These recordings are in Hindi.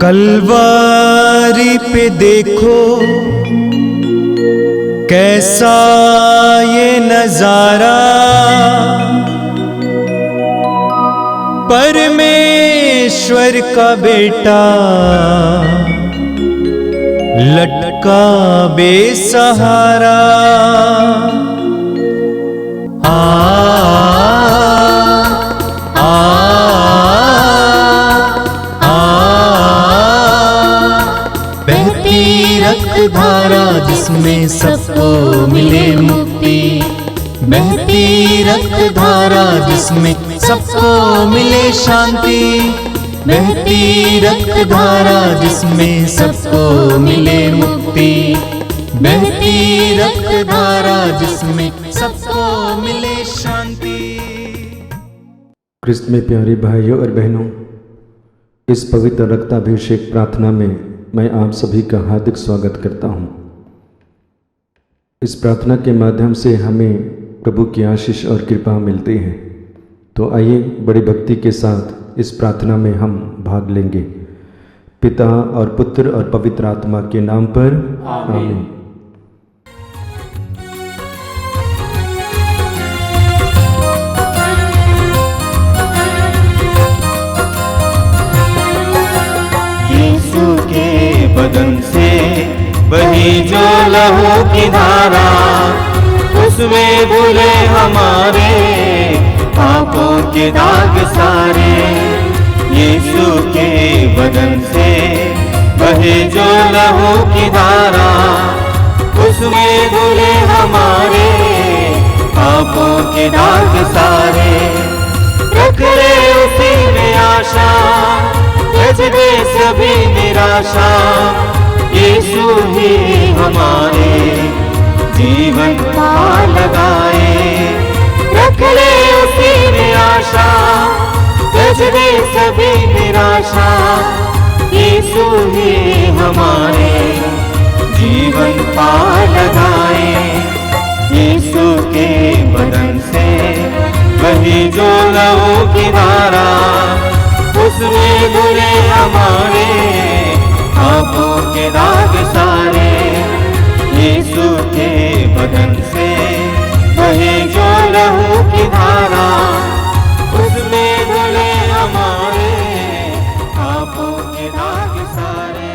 कलवारी पे देखो कैसा ये नजारा, परमेश्वर का बेटा लटका बेसहारा। बहती रक्त धारा जिसमें सबको मिले मुक्ति, बहती रक्त धारा जिसमें सबको मिले शांति, बहती रक्त धारा जिसमें सबको मिले मुक्ति, बहती रक्त धारा जिसमें सबको मिले शांति। क्रिस्त में प्यारे भाइयों और बहनों, इस पवित्र रक्ताभिषेक प्रार्थना में मैं आप सभी का हार्दिक स्वागत करता हूँ। इस प्रार्थना के माध्यम से हमें प्रभु की आशीष और कृपा मिलती है। तो आइए बड़ी भक्ति के साथ इस प्रार्थना में हम भाग लेंगे। पिता और पुत्र और पवित्र आत्मा के नाम पर आमीन। यीशु के बदन से बही जो लहू की धारा, उसमें धुले हमारे पापों के दाग सारे। यीशु के बदन से बहे जो लहू की धारा, उसमें धुले हमारे पापों के दाग सारे। रख ले उसी में आशा, त्यज दे सभी निराशा, यीशु ही हमारे जीवन पार लगाए। रख ले उसी में आशा, त्यज दे सभी निराशा, यीशु ही हमारे जीवन पार लगाए। यीशु के बदन से वही जो लहू की धारा, उसमें धुले हमारे पापों के दाग सारे। यीशु के बदन से वही जो लहू की धारा, उसमें धुले हमारे पापों के दाग सारे।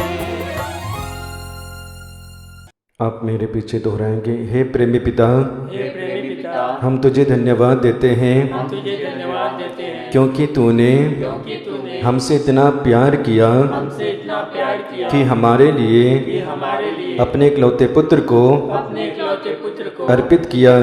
आप मेरे पीछे दोहराएंगे। हे प्रेमी पिता, हे प्रेमी पिता, हम तुझे धन्यवाद देते हैं हम तुझे धन्यवाद देते हैं क्योंकि तूने हमसे इतना प्यार किया हमसे इतना प्यार किया कि हमारे लिए अपने इकलौते पुत्र को अपने इकलौते पुत्र को अर्पित किया,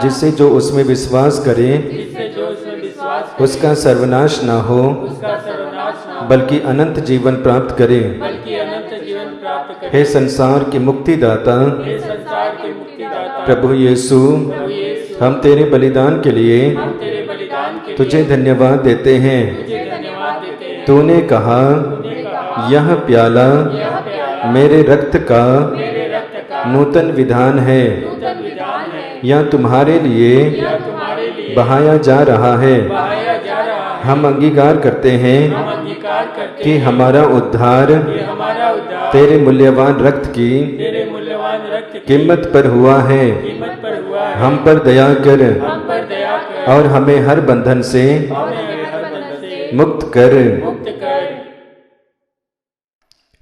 जिससे जो उसमें विश्वास करे जिससे जो उसमें विश्वास करे, उसका सर्वनाश ना हो उसका सर्वनाश ना हो, बल्कि अनंत जीवन प्राप्त करे। बल्कि अनंत जीवन प्राप्त करे। हे संसार के मुक्तिदाता हे संसार के मुक्तिदाता प्रभु यीशु, हम तेरे बलिदान के लिए हम तेरे बलिदान के तुझे धन्यवाद देते हैं। तुझे धन्यवाद देते हैं। तूने कहा यह प्याला मेरे रक्त का मेरे रक्त का नूतन विधान है, नूतन विधान है, यह तुम्हारे लिए यह तुम्हारे लिए बहाया जा रहा है। बहाया जा रहा है। हम अंगीकार करते हैं हम अंगीकार करते कि हैं हमारा उद्धार कि हमारा उद्धार तेरे मूल्यवान रक्त की तेरे मूल्यवान रक्त की कीमत पर हुआ है। कीमत पर हुआ है। हम पर दया कर हम पर दया कर और हमें हर बंधन से हमें हर बंधन से मुक्त कर। मुक्त कर।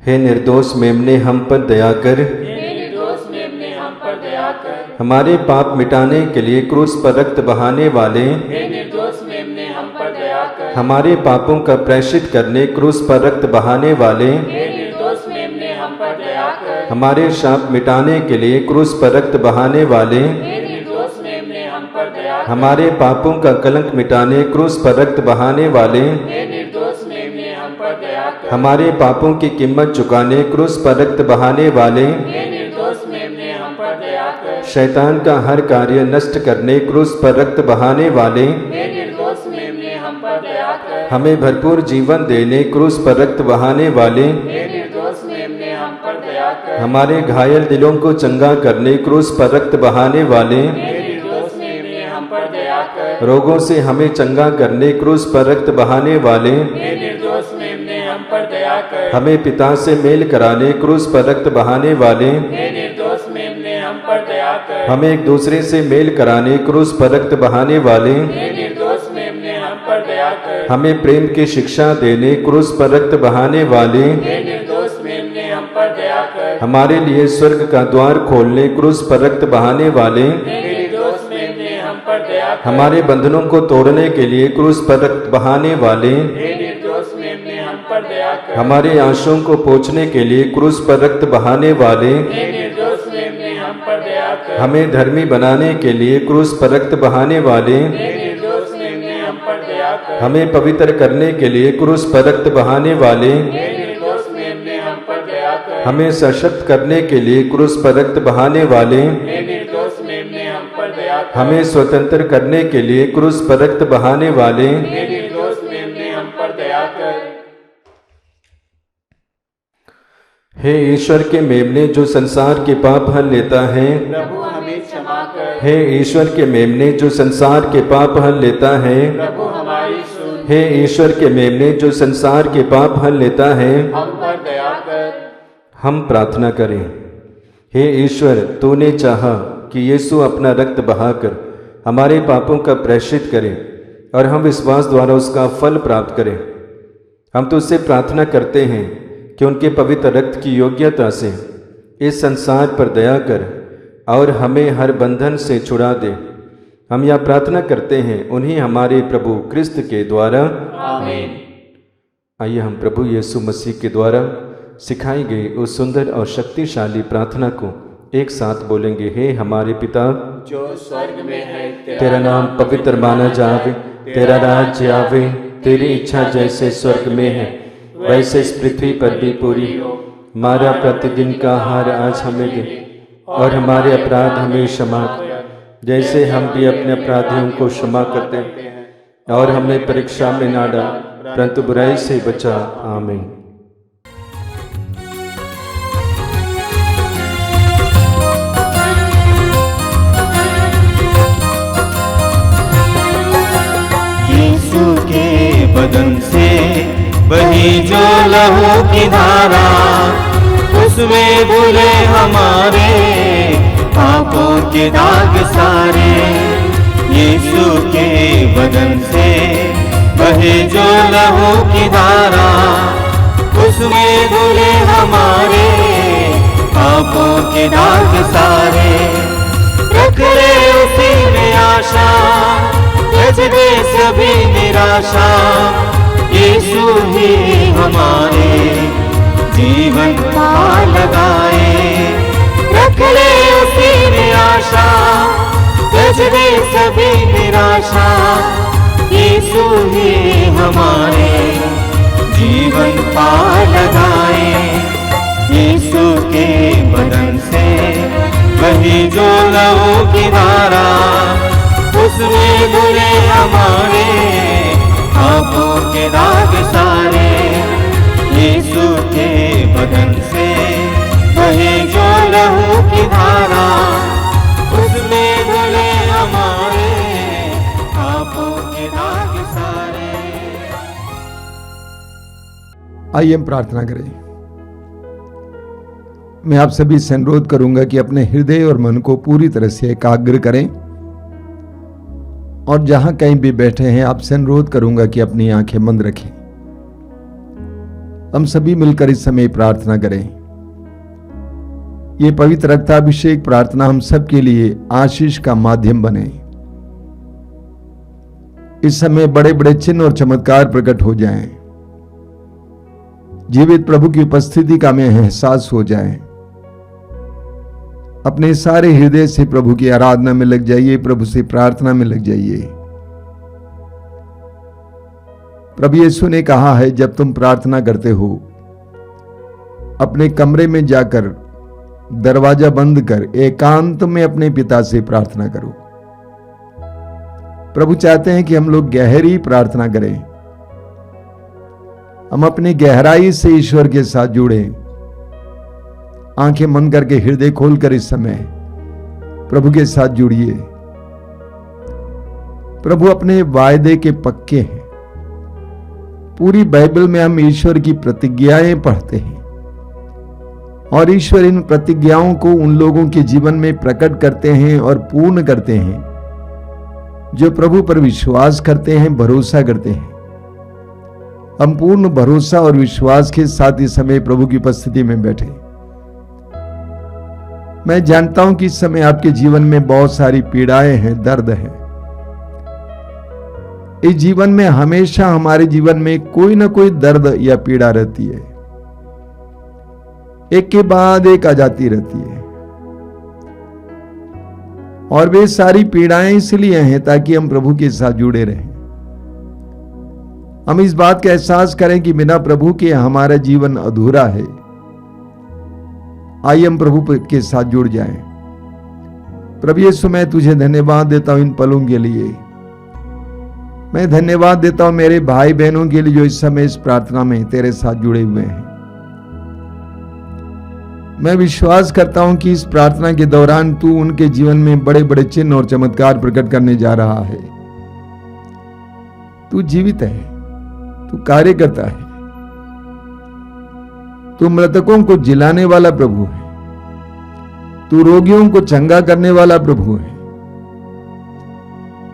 हे निर्दोष मेमने, हम पर दया कर। हे निर्दोष मेमने, हम पर दया कर। हमारे पाप मिटाने के लिए क्रूस पर रक्त बहाने वाले, हे निर्दोष मेमने, हम पर दया कर। हमारे पापों का प्रायश्चित करने क्रूस पर रक्त बहाने वाले, हे निर्दोष मेमने, हम पर दया कर। हमारे शाप मिटाने के लिए क्रूस पर रक्त बहाने वाले, हे निर्दोष मेमने, हम पर दया कर। हमारे पापों का कलंक मिटाने क्रूस पर रक्त बहाने वाले, हे निर्दोष मेमने, हम पर दया कर। हमारे पापों की कीमत चुकाने क्रूस पर रक्त बहाने वाले, हे निर्दोष मेमने, हम पर दया कर। शैतान का हर कार्य नष्ट करने क्रूस पर रक्त बहाने वाले, हे निर्दोष मेमने, हम पर दया कर। हमें भरपूर जीवन देने क्रूस पर रक्त बहाने वाले, हे निर्दोष मेमने, हम पर दया कर। हमारे घायल दिलों को चंगा करने क्रूस पर रक्त बहाने वाले, हे निर्दोष मेमने, हम पर दया कर। रोगों से हमें चंगा करने क्रूस पर रक्त बहाने वाले, हे निर्दोष मेमने हम पर दया कर। हमें पिता से मेल कराने क्रूस पर रक्त बहाने वाले, हे निर्दोष मेमने हम पर दया कर। हमें एक दूसरे से मेल कराने क्रूस पर रक्त बहाने वाले, हे निर्दोष मेमने हम पर दया कर। हमें प्रेम की शिक्षा देने क्रूस पर रक्त बहाने वाले, हे निर्दोष मेमने हम पर दया कर। हमारे लिए स्वर्ग का द्वार खोलने क्रूस पर रक्त बहाने वाले, हे निर्दोष मेमने हम पर दया कर। हमारे बंधनों को तोड़ने के लिए क्रूस पर रक्त बहाने वाले, हे निर्दोष मेमने हम पर दया कर। हमारे आंसुओं को पोंछने के लिए क्रूस पर रक्त बहाने वाले, हे निर्दोष मेमने हम पर दया कर। हमें धर्मी बनाने के लिए क्रूस पर रक्त बहाने वाले, हे निर्दोष मेमने हम पर दया कर। हमें पवित्र करने के लिए क्रूस पर रक्त बहाने वाले, हे निर्दोष मेमने हम पर दया कर। हमें सशक्त करने के लिए क्रूस पर रक्त बहाने वाले, हे निर्दोष मेमने हम पर दया कर। हमें स्वतंत्र करने के लिए क्रूस पर रक्त बहाने वाले, हे निर्दोष मेमने हम पर दया कर। हे ईश्वर के मेमने जो संसार के पाप हल लेता है, प्रभु हमें क्षमा कर। हे ईश्वर के मेमने जो संसार के पाप हल लेता है, प्रभु हमारी सुन। हे ईश्वर के मेमने जो संसार के पाप हल लेता है, हम पर दया कर। हम प्रार्थना करें। हे ईश्वर, तूने चाहा कि यीशु अपना रक्त बहाकर हमारे पापों का प्रायश्चित करे और हम विश्वास द्वारा उसका फल प्राप्त करें। हम तुझसे प्रार्थना करते हैं कि उनके पवित्र रक्त की योग्यता से इस संसार पर दया कर और हमें हर बंधन से छुड़ा दे। हम यह प्रार्थना करते हैं उन्हीं हमारे प्रभु क्रिस्त के द्वारा, आमीन। आइए हम प्रभु यीशु मसीह के द्वारा सिखाई गई उस सुंदर और शक्तिशाली प्रार्थना को एक साथ बोलेंगे। हे हमारे पिता जो स्वर्ग में है, तेरा नाम पवित्र माना जावे, तेरा राज्य आवे, तेरी इच्छा जैसे स्वर्ग में है वैसे इस पृथ्वी पर भी पूरी हो। हमारा प्रतिदिन का आहार आज हमें दे और हमारे अपराध हमें क्षमा कर जैसे हम भी अपने अपराधियों को क्षमा करते हैं, और हमें परीक्षा में ना डाल परंतु बुराई से बचा। आमीन। यीशु के बदन से बही जो लहू की धारा, उसमें धुले हमारे पापों के दाग सारे। यीशु के बदन से बहे जो लहू की धारा, उसमें धुले हमारे पापों के दाग सारे। रख ले उसी में आशा, त्यज दे सभी निराशा। यीशु ही हमारे जीवन का लगाए। रख ले उसी में आशा, त्यज दे सभी निराशा। यीशु ही हमारे जीवन का लगाए। यीशु के बदन से बही जो लहू की धारा, उसमें धुले हमारे पापों के दाग सारे। यीशु के बदन से बहे जो लहू की धारा, उसमें धुले हमारे पापों के दाग सारे। आइए हम प्रार्थना करें। मैं आप सभी से अनुरोध करूंगा कि अपने हृदय और मन को पूरी तरह से एकाग्र करें, और जहां कहीं भी बैठे हैं आपसे अनुरोध करूंगा कि अपनी आंखें बंद रखें। हम सभी मिलकर इस समय प्रार्थना करें। ये पवित्र रक्ताभिषेक प्रार्थना हम सब के लिए आशीष का माध्यम बने। इस समय बड़े बड़े चिन्ह और चमत्कार प्रकट हो जाएं। जीवित प्रभु की उपस्थिति का हमें एहसास हो जाए। अपने सारे हृदय से प्रभु की आराधना में लग जाइए, प्रभु से प्रार्थना में लग जाइए। प्रभु यीशु ने कहा है, जब तुम प्रार्थना करते हो अपने कमरे में जाकर दरवाजा बंद कर एकांत में अपने पिता से प्रार्थना करो। प्रभु चाहते हैं कि हम लोग गहरी प्रार्थना करें, हम अपनी गहराई से ईश्वर के साथ जुड़े। आंखें बंद करके हृदय खोलकर इस समय प्रभु के साथ जुड़िए। प्रभु अपने वायदे के पक्के हैं। पूरी बाइबल में हम ईश्वर की प्रतिज्ञाएं पढ़ते हैं और ईश्वर इन प्रतिज्ञाओं को उन लोगों के जीवन में प्रकट करते हैं और पूर्ण करते हैं जो प्रभु पर विश्वास करते हैं, भरोसा करते हैं। हम पूर्ण भरोसा और विश्वास के साथ इस समय प्रभु की उपस्थिति में बैठे। मैं जानता हूं कि इस समय आपके जीवन में बहुत सारी पीड़ाएं हैं, दर्द है। इस जीवन में हमेशा हमारे जीवन में कोई ना कोई दर्द या पीड़ा रहती है, एक के बाद एक आ जाती रहती है। और वे सारी पीड़ाएं इसलिए हैं ताकि हम प्रभु के साथ जुड़े रहें। हम इस बात का एहसास करें कि बिना प्रभु के हमारा जीवन अधूरा है। आइए हम प्रभु के साथ जुड़ जाएं। प्रभु यीशु, मैं तुझे धन्यवाद देता हूं इन पलों के लिए। मैं धन्यवाद देता हूं मेरे भाई बहनों के लिए जो इस समय इस प्रार्थना में तेरे साथ जुड़े हुए हैं। मैं विश्वास करता हूं कि इस प्रार्थना के दौरान तू उनके जीवन में बड़े बड़े चिन्ह और चमत्कार प्रकट करने जा रहा है। तू जीवित है, तू कार्य करता है। तू मृतकों को जिलाने वाला प्रभु है। तू रोगियों को चंगा करने वाला प्रभु है।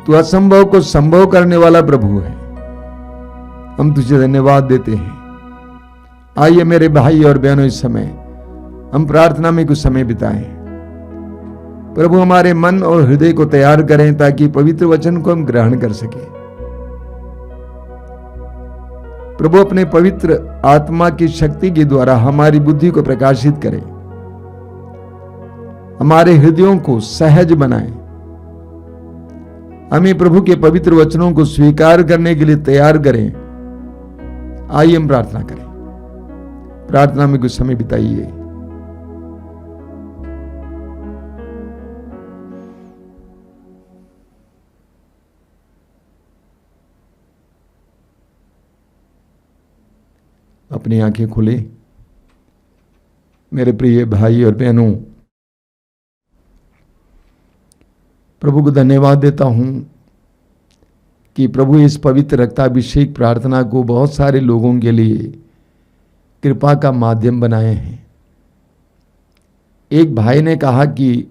तू असंभव को संभव करने वाला प्रभु है। हम तुझे धन्यवाद देते हैं। आइए मेरे भाई और बहनों, इस समय हम प्रार्थना में कुछ समय बिताएं। प्रभु हमारे मन और हृदय को तैयार करें ताकि पवित्र वचन को हम ग्रहण कर सकें। प्रभु अपने पवित्र आत्मा की शक्ति के द्वारा हमारी बुद्धि को प्रकाशित करें, हमारे हृदयों को सहज बनाएं, हमें प्रभु के पवित्र वचनों को स्वीकार करने के लिए तैयार करें। आइए हम प्रार्थना करें। प्रार्थना में कुछ समय बिताइए। अपनी आंखें खोले। मेरे प्रिय भाई और बहनों, प्रभु को धन्यवाद देता हूं कि प्रभु इस पवित्र रक्ताभिषेक प्रार्थना को बहुत सारे लोगों के लिए कृपा का माध्यम बनाए हैं। एक भाई ने कहा कि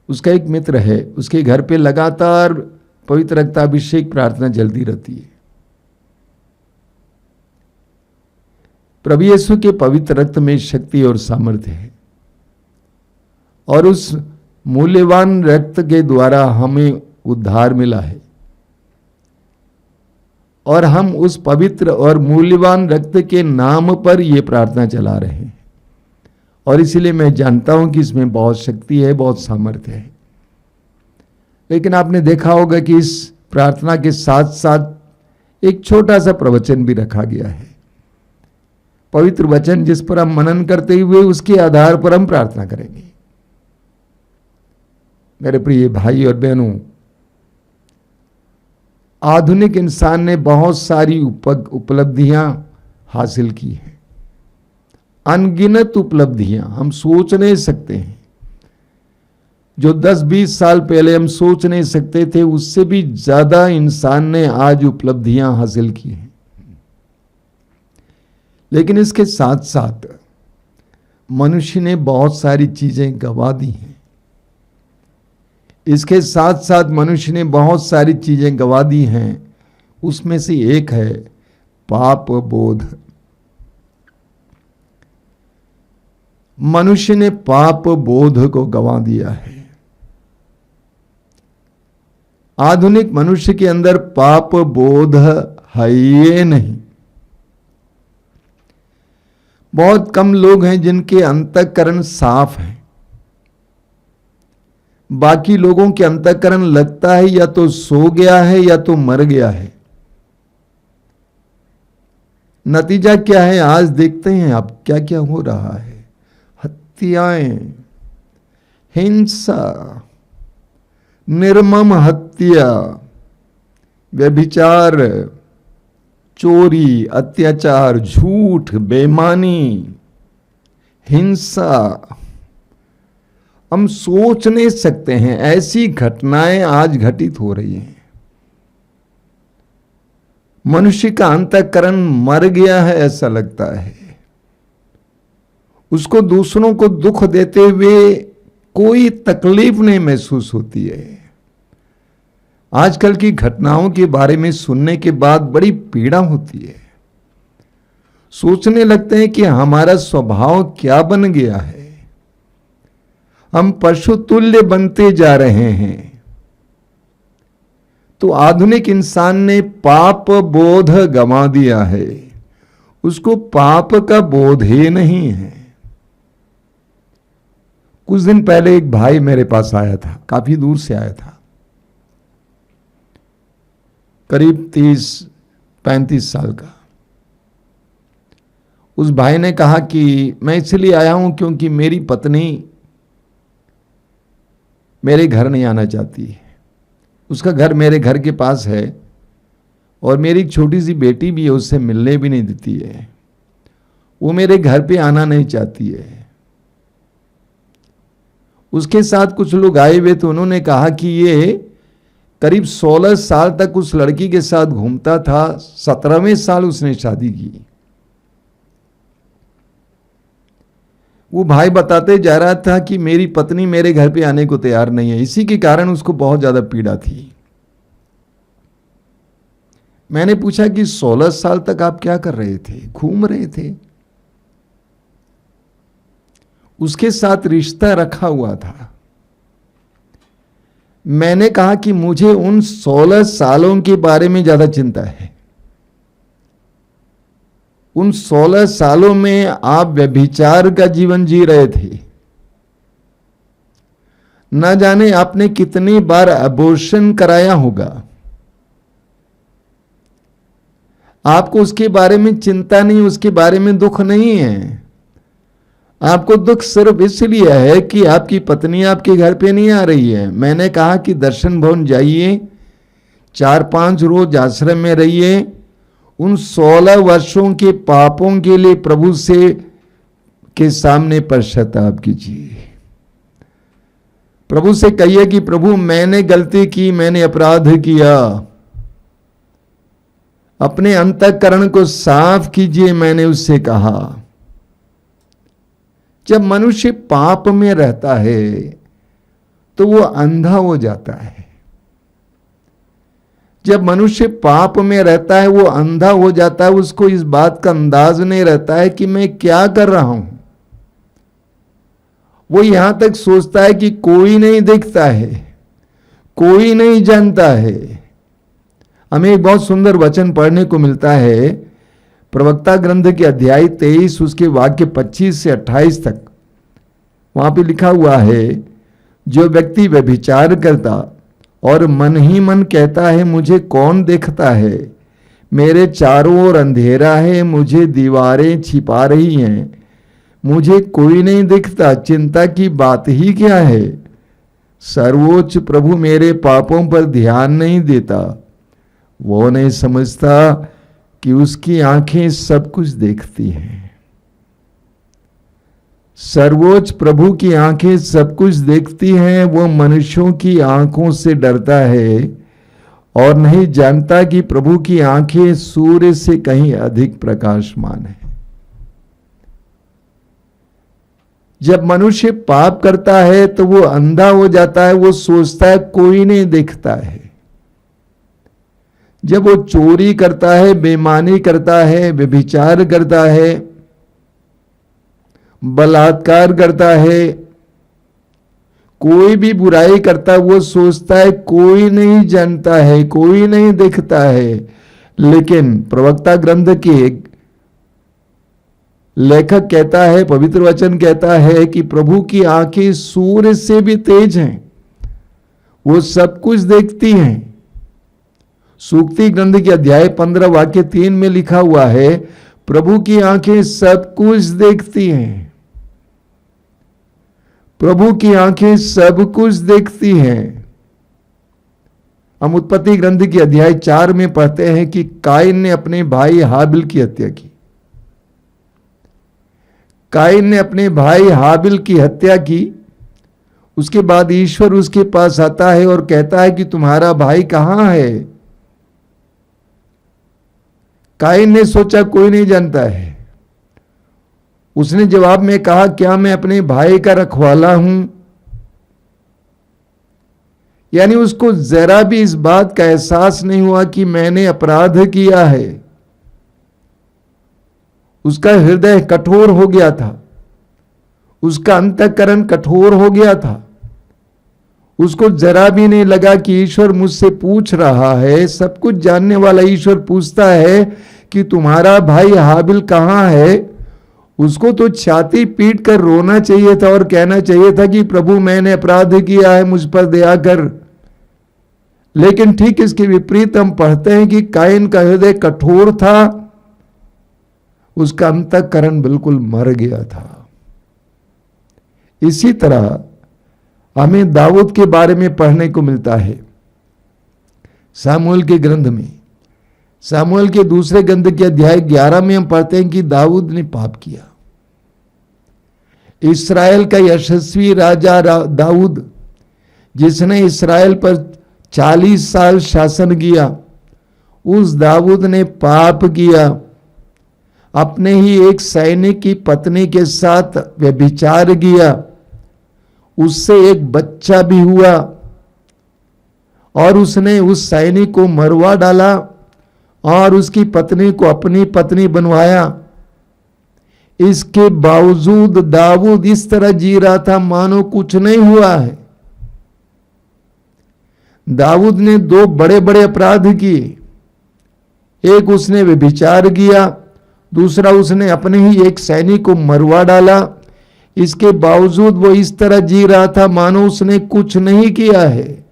उसका एक मित्र है, उसके घर पे लगातार पवित्र रक्ताभिषेक प्रार्थना चलती रहती है। प्रभु यीशु के पवित्र रक्त में शक्ति और सामर्थ्य है और उस मूल्यवान रक्त के द्वारा हमें उद्धार मिला है और हम उस पवित्र और मूल्यवान रक्त के नाम पर यह प्रार्थना चला रहे हैं। और इसलिए मैं जानता हूं कि इसमें बहुत शक्ति है, बहुत सामर्थ्य है। लेकिन आपने देखा होगा कि इस प्रार्थना के साथ साथ एक छोटा सा प्रवचन भी रखा गया है। पवित्र वचन जिस पर हम मनन करते हुए उसके आधार पर हम प्रार्थना करेंगे। मेरे प्रिय भाई और बहनों, आधुनिक इंसान ने बहुत सारी उपलब्धियां हासिल की हैं, अनगिनत उपलब्धियां हम सोच नहीं सकते हैं। जो 10-20 साल पहले हम सोच नहीं सकते थे, उससे भी ज्यादा इंसान ने आज उपलब्धियां हासिल की हैं। लेकिन इसके साथ साथ मनुष्य ने बहुत सारी चीजें गंवा दी हैं। इसके साथ साथ मनुष्य ने बहुत सारी चीजें गंवा दी हैं। उसमें से एक है पाप बोध। मनुष्य ने पाप बोध को गंवा दिया है। आधुनिक मनुष्य के अंदर पाप बोध है ही नहीं। बहुत कम लोग हैं जिनके अंतःकरण साफ हैं। बाकी लोगों के अंतःकरण लगता है या तो सो गया है या तो मर गया है। नतीजा क्या है आज देखते हैं आप, क्या क्या हो रहा है। हत्याएं, हिंसा, निर्मम हत्या, व्यभिचार, चोरी, अत्याचार, झूठ, बेईमानी, हिंसा हम सोच नहीं सकते हैं, ऐसी घटनाएं आज घटित हो रही हैं। मनुष्य का अंतःकरण मर गया है ऐसा लगता है। उसको दूसरों को दुख देते हुए कोई तकलीफ नहीं महसूस होती है। आजकल की घटनाओं के बारे में सुनने के बाद बड़ी पीड़ा होती है। सोचने लगते हैं कि हमारा स्वभाव क्या बन गया है। हम पशु तुल्य बनते जा रहे हैं। तो आधुनिक इंसान ने पाप बोध गंवा दिया है, उसको पाप का बोध ही नहीं है। कुछ दिन पहले एक भाई मेरे पास आया था, काफी दूर से आया था, करीब 30-35 साल का। उस भाई ने कहा कि मैं इसलिए आया हूं क्योंकि मेरी पत्नी मेरे घर नहीं आना चाहती है। उसका घर मेरे घर के पास है और मेरी एक छोटी सी बेटी भी है, उससे मिलने भी नहीं देती है। वो मेरे घर पे आना नहीं चाहती है। उसके साथ कुछ लोग आए हुए तो उन्होंने कहा कि ये करीब 16 साल तक उस लड़की के साथ घूमता था, 17वें साल उसने शादी की। वो भाई बताते जा रहा था कि मेरी पत्नी मेरे घर पे आने को तैयार नहीं है, इसी के कारण उसको बहुत ज्यादा पीड़ा थी। मैंने पूछा कि 16 साल तक आप क्या कर रहे थे? घूम रहे थे। उसके साथ रिश्ता रखा हुआ था। मैंने कहा कि मुझे उन 16 सालों के बारे में ज्यादा चिंता है। उन 16 सालों में आप व्यभिचार का जीवन जी रहे थे। न जाने आपने कितनी बार अबॉर्शन कराया होगा। आपको उसके बारे में चिंता नहीं, उसके बारे में दुख नहीं है। आपको दुख सिर्फ इसलिए है कि आपकी पत्नी आपके घर पे नहीं आ रही है। मैंने कहा कि दर्शन भवन जाइए, 4-5 रोज आश्रम में रहिए, उन 16 वर्षों के पापों के लिए प्रभु से के सामने पश्चाताप कीजिए। प्रभु से कहिए कि प्रभु मैंने गलती की, मैंने अपराध किया, अपने अंतःकरण को साफ कीजिए, मैंने उससे कहा। जब मनुष्य पाप में रहता है तो वो अंधा हो जाता है। जब मनुष्य पाप में रहता है वो अंधा हो जाता है। उसको इस बात का अंदाज नहीं रहता है कि मैं क्या कर रहा हूं। वो यहां तक सोचता है कि कोई नहीं देखता है, कोई नहीं जानता है। हमें एक बहुत सुंदर वचन पढ़ने को मिलता है प्रवक्ता ग्रंथ के अध्याय 23 उसके वाक्य 25 से 28 तक। वहां पे लिखा हुआ है, जो व्यक्ति व्यभिचार करता और मन ही मन कहता है मुझे कौन देखता है, मेरे चारों ओर अंधेरा है, मुझे दीवारें छिपा रही हैं, मुझे कोई नहीं दिखता, चिंता की बात ही क्या है। सर्वोच्च प्रभु मेरे पापों पर ध्यान नहीं देता। वो नहीं समझता कि उसकी आंखें सब कुछ देखती हैं। सर्वोच्च प्रभु की आंखें सब कुछ देखती हैं। वो मनुष्यों की आंखों से डरता है और नहीं जानता कि प्रभु की आंखें सूर्य से कहीं अधिक प्रकाशमान है। जब मनुष्य पाप करता है तो वो अंधा हो जाता है। वो सोचता है कोई नहीं देखता है। जब वो चोरी करता है, बेईमानी करता है, व्यभिचार करता है, बलात्कार करता है, कोई भी बुराई करता है, वो सोचता है कोई नहीं जानता है, कोई नहीं देखता है। लेकिन प्रवक्ता ग्रंथ के एक लेखक कहता है, पवित्र वचन कहता है कि प्रभु की आंखें सूर्य से भी तेज हैं, वो सब कुछ देखती हैं। सूक्ति ग्रंथ के अध्याय 15 वाक्य 3 में लिखा हुआ है, प्रभु की आंखें सब कुछ देखती हैं। प्रभु की आंखें सब कुछ देखती हैं। हम उत्पत्ति ग्रंथ के अध्याय 4 में पढ़ते हैं कि काइन ने अपने भाई हाबिल की हत्या की। काइन ने अपने भाई हाबिल की हत्या की उसके बाद ईश्वर उसके पास आता है और कहता है कि तुम्हारा भाई कहां है। कायन ने सोचा कोई नहीं जानता है। उसने जवाब में कहा, क्या मैं अपने भाई का रखवाला हूं? यानी उसको जरा भी इस बात का एहसास नहीं हुआ कि मैंने अपराध किया है। उसका हृदय कठोर हो गया था, उसका अंतःकरण कठोर हो गया था। उसको जरा भी नहीं लगा कि ईश्वर मुझसे पूछ रहा है। सब कुछ जानने वाला ईश्वर पूछता है कि तुम्हारा भाई हाबिल कहां है। उसको तो छाती पीट कर रोना चाहिए था और कहना चाहिए था कि प्रभु मैंने अपराध किया है, मुझ पर दया कर। लेकिन ठीक इसके विपरीत हम पढ़ते हैं कि कायन का हृदय कठोर था, उसका अंतःकरण बिल्कुल मर गया था। इसी तरह हमें दाऊद के बारे में पढ़ने को मिलता है सामुएल के ग्रंथ में। सामुएल के दूसरे ग्रंथ के अध्याय 11 में हम पढ़ते हैं कि दाऊद ने पाप किया। इस्राएल का यशस्वी राजा दाऊद, जिसने इस्राएल पर 40 साल शासन किया, उस दाऊद ने पाप किया। अपने ही एक सैनिक की पत्नी के साथ व्यभिचार किया, उससे एक बच्चा भी हुआ और उसने उस सैनिक को मरवा डाला और उसकी पत्नी को अपनी पत्नी बनवाया। इसके बावजूद दाऊद इस तरह जी रहा था मानो कुछ नहीं हुआ है। दाऊद ने 2 बड़े बड़े अपराध किए। एक उसने व्यभिचार किया, दूसरा उसने अपने ही एक सैनिक को मरवा डाला। इसके बावजूद वो इस तरह जी रहा था मानो उसने कुछ नहीं किया है।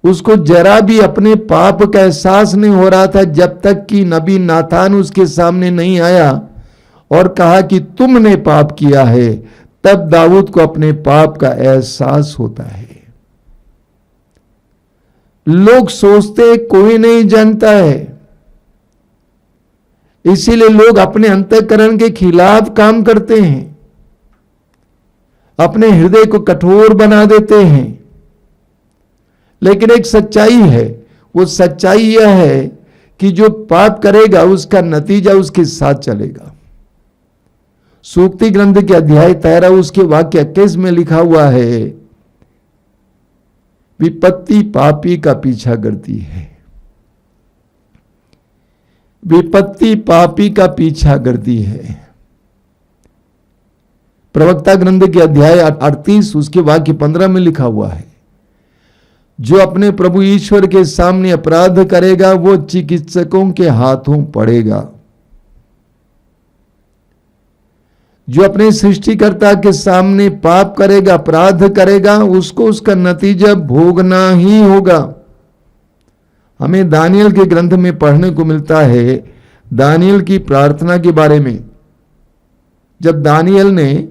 उसको जरा भी अपने पाप का एहसास नहीं हो रहा था जब तक कि नबी नाथान उसके सामने नहीं आया और कहा कि तुमने पाप किया है। तब दाऊद को अपने पाप का एहसास होता है। लोग सोचते कोई नहीं जानता है, इसीलिए लोग अपने अंतःकरण के खिलाफ काम करते हैं, अपने हृदय को कठोर बना देते हैं। लेकिन एक सच्चाई है, वो सच्चाई यह है कि जो पाप करेगा उसका नतीजा उसके साथ चलेगा। सूक्ति ग्रंथ के अध्याय 13 उसके वाक्य 21 में लिखा हुआ है, विपत्ति पापी का पीछा करती है। विपत्ति पापी का पीछा करती है। प्रवक्ता ग्रंथ के अध्याय 38 उसके वाक्य 15 में लिखा हुआ है, जो अपने प्रभु ईश्वर के सामने अपराध करेगा वो चिकित्सकों के हाथों पड़ेगा। जो अपने सृष्टिकर्ता के सामने पाप करेगा, अपराध करेगा, उसको उसका नतीजा भोगना ही होगा। हमें दानियल के ग्रंथ में पढ़ने को मिलता है दानियल की प्रार्थना के बारे में। जब दानियल ने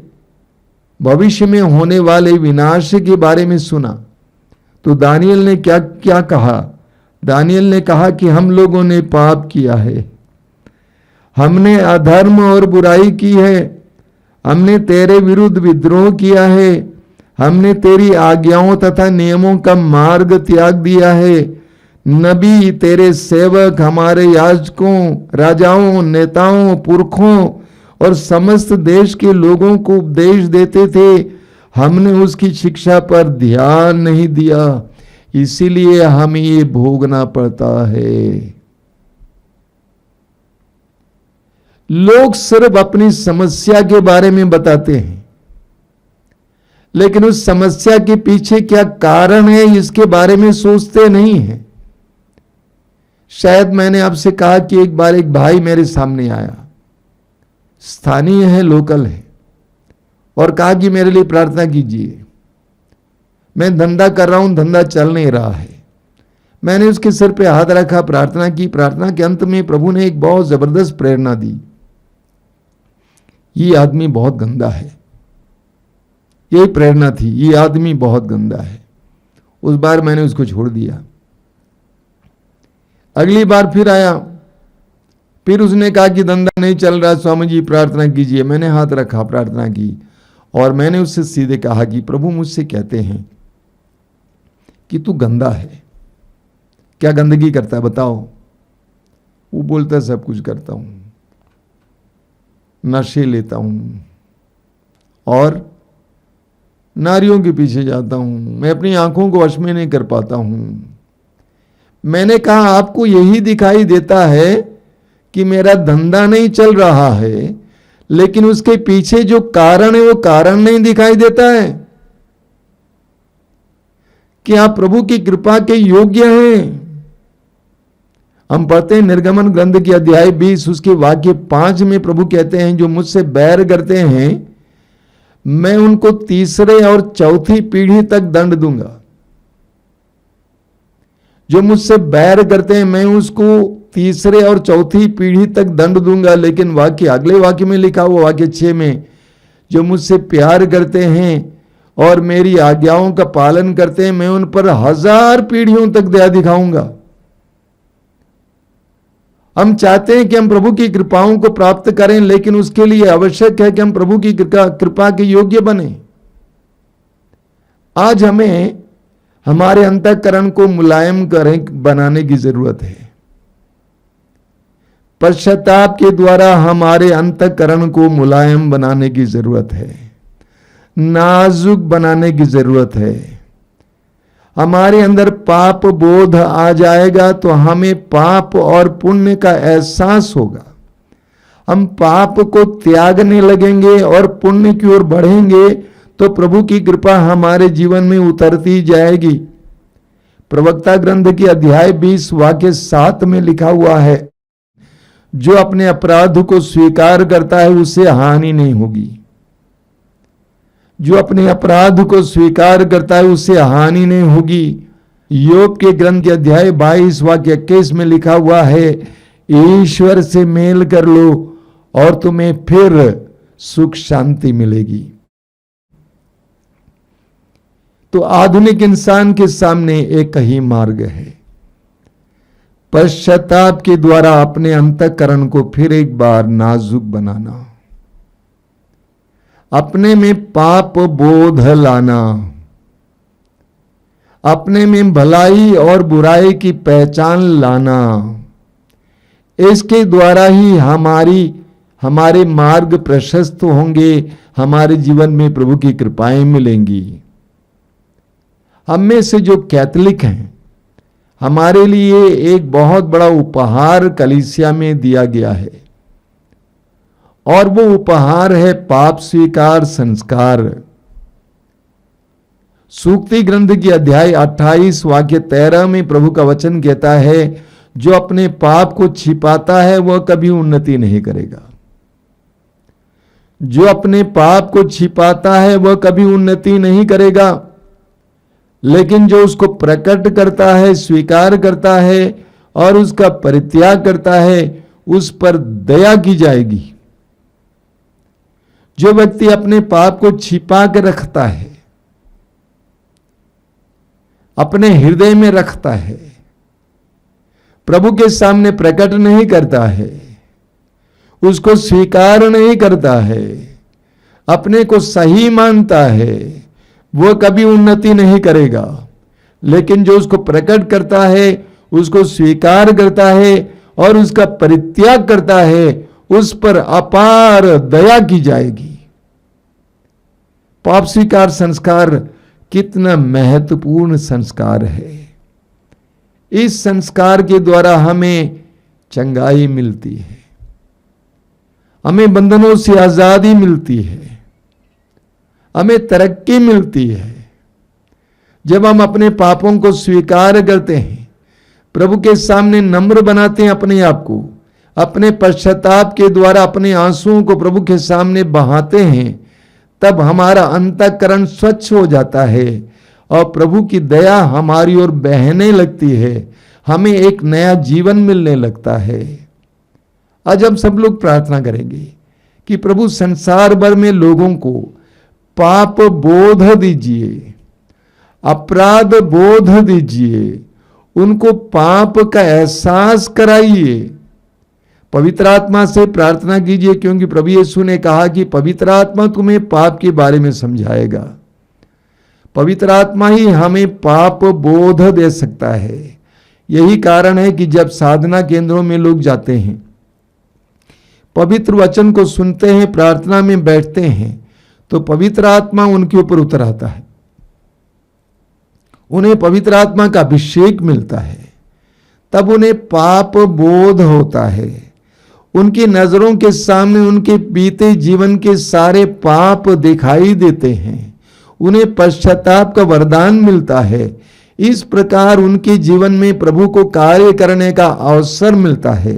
भविष्य में होने वाले विनाश के बारे में सुना तो दानियल ने क्या क्या कहा? दानियल ने कहा कि हम लोगों ने पाप किया है, हमने अधर्म और बुराई की है, हमने तेरे विरुद्ध विद्रोह किया है, हमने तेरी आज्ञाओं तथा नियमों का मार्ग त्याग दिया है। नबी तेरे सेवक हमारे याजकों, राजाओं, नेताओं, पुरखों और समस्त देश के लोगों को उपदेश देते थे, हमने उसकी शिक्षा पर ध्यान नहीं दिया, इसीलिए हमें ये भोगना पड़ता है। लोग सिर्फ अपनी समस्या के बारे में बताते हैं, लेकिन उस समस्या के पीछे क्या कारण है इसके बारे में सोचते नहीं हैं। शायद मैंने आपसे कहा कि एक बार एक भाई मेरे सामने आया, स्थानीय है, लोकल है, और कहा कि मेरे लिए प्रार्थना कीजिए, मैं धंधा कर रहा हूं, धंधा चल नहीं रहा है। मैंने उसके सिर पे हाथ रखा, प्रार्थना की। प्रार्थना के अंत में प्रभु ने एक बहुत जबरदस्त प्रेरणा दी, ये आदमी बहुत गंदा है। यही प्रेरणा थी, ये आदमी बहुत गंदा है। उस बार मैंने उसको छोड़ दिया। अगली बार फिर आया, फिर उसने कहा कि धंधा नहीं चल रहा, स्वामी जी प्रार्थना कीजिए। मैंने हाथ रखा, प्रार्थना की, और मैंने उससे सीधे कहा कि प्रभु मुझसे कहते हैं कि तू गंदा है। क्या गंदगी करता है बताओ? वो बोलता है सब कुछ करता हूं, नशे लेता हूं और नारियों के पीछे जाता हूं, मैं अपनी आंखों को वश में नहीं कर पाता हूं। मैंने कहा आपको यही दिखाई देता है कि मेरा धंधा नहीं चल रहा है, लेकिन उसके पीछे जो कारण है वो कारण नहीं दिखाई देता है कि आप प्रभु की कृपा के योग्य हैं। हम पढ़ते हैं निर्गमन ग्रंथ की अध्याय 20 उसके वाक्य 5 में प्रभु कहते हैं जो मुझसे बैर करते हैं मैं उनको तीसरे और चौथी पीढ़ी तक दंड दूंगा। जो मुझसे बैर करते हैं मैं उसको तीसरे और चौथी पीढ़ी तक दंड दूंगा। लेकिन वाक्य अगले वाक्य में लिखा हुआ वाक्य 6 में जो मुझसे प्यार करते हैं और मेरी आज्ञाओं का पालन करते हैं मैं उन पर 1000 पीढ़ियों तक दया दिखाऊंगा। हम चाहते हैं कि हम प्रभु की कृपाओं को प्राप्त करें, लेकिन उसके लिए आवश्यक है कि हम प्रभु की कृपा के योग्य बने। आज हमें हमारे अंतःकरण को मुलायम बनाने की जरूरत है। पश्चाताप के द्वारा हमारे अंतःकरण को मुलायम बनाने की जरूरत है, नाजुक बनाने की जरूरत है। हमारे अंदर पाप बोध आ जाएगा तो हमें पाप और पुण्य का एहसास होगा। हम पाप को त्यागने लगेंगे और पुण्य की ओर बढ़ेंगे तो प्रभु की कृपा हमारे जीवन में उतरती जाएगी। प्रवक्ता ग्रंथ की अध्याय 20 वाक्य 7 में लिखा हुआ है जो अपने अपराध को स्वीकार करता है उसे हानि नहीं होगी। जो अपने अपराध को स्वीकार करता है उसे हानि नहीं होगी। योग के ग्रंथ के अध्याय 22 वाक्य 21 में लिखा हुआ है ईश्वर से मेल कर लो और तुम्हें फिर सुख शांति मिलेगी। तो आधुनिक इंसान के सामने एक ही मार्ग है, पश्चाताप के द्वारा अपने अंतःकरण को फिर एक बार नाजुक बनाना, अपने में पाप बोध लाना, अपने में भलाई और बुराई की पहचान लाना। इसके द्वारा ही हमारे मार्ग प्रशस्त होंगे, हमारे जीवन में प्रभु की कृपाएं मिलेंगी। हम में से जो कैथोलिक हैं हमारे लिए एक बहुत बड़ा उपहार कलीसिया में दिया गया है और वो उपहार है पाप स्वीकार संस्कार। सूक्ति ग्रंथ की अध्याय 28 वाक्य 13 में प्रभु का वचन कहता है जो अपने पाप को छिपाता है वह कभी उन्नति नहीं करेगा। जो अपने पाप को छिपाता है वह कभी उन्नति नहीं करेगा, लेकिन जो उसको प्रकट करता है, स्वीकार करता है और उसका परित्याग करता है उस पर दया की जाएगी। जो व्यक्ति अपने पाप को छिपा के रखता है, अपने हृदय में रखता है, प्रभु के सामने प्रकट नहीं करता है, उसको स्वीकार नहीं करता है, अपने को सही मानता है, वो कभी उन्नति नहीं करेगा। लेकिन जो उसको प्रकट करता है, उसको स्वीकार करता है और उसका परित्याग करता है उस पर अपार दया की जाएगी। पाप स्वीकार संस्कार कितना महत्वपूर्ण संस्कार है। इस संस्कार के द्वारा हमें चंगाई मिलती है, हमें बंधनों से आजादी मिलती है, हमें तरक्की मिलती है। जब हम अपने पापों को स्वीकार करते हैं, प्रभु के सामने नम्र बनाते हैं अपने आप को, अपने पश्चाताप के द्वारा अपने आंसुओं को प्रभु के सामने बहाते हैं, तब हमारा अंतःकरण स्वच्छ हो जाता है और प्रभु की दया हमारी ओर बहने लगती है, हमें एक नया जीवन मिलने लगता है। आज हम सब लोग प्रार्थना करेंगे कि प्रभु संसार भर में लोगों को पाप बोध दीजिए, अपराध बोध दीजिए, उनको पाप का एहसास कराइए। पवित्र आत्मा से प्रार्थना कीजिए, क्योंकि प्रभु यीशु ने कहा कि पवित्र आत्मा तुम्हें पाप के बारे में समझाएगा। पवित्र आत्मा ही हमें पाप बोध दे सकता है। यही कारण है कि जब साधना केंद्रों में लोग जाते हैं, पवित्र वचन को सुनते हैं, प्रार्थना में बैठते हैं, तो पवित्र आत्मा उनके ऊपर उतर आता है, उन्हें पवित्र आत्मा का अभिषेक मिलता है, तब उन्हें पाप बोध होता है। उनकी नजरों के सामने उनके बीते जीवन के सारे पाप दिखाई देते हैं, उन्हें पश्चाताप का वरदान मिलता है। इस प्रकार उनके जीवन में प्रभु को कार्य करने का अवसर मिलता है।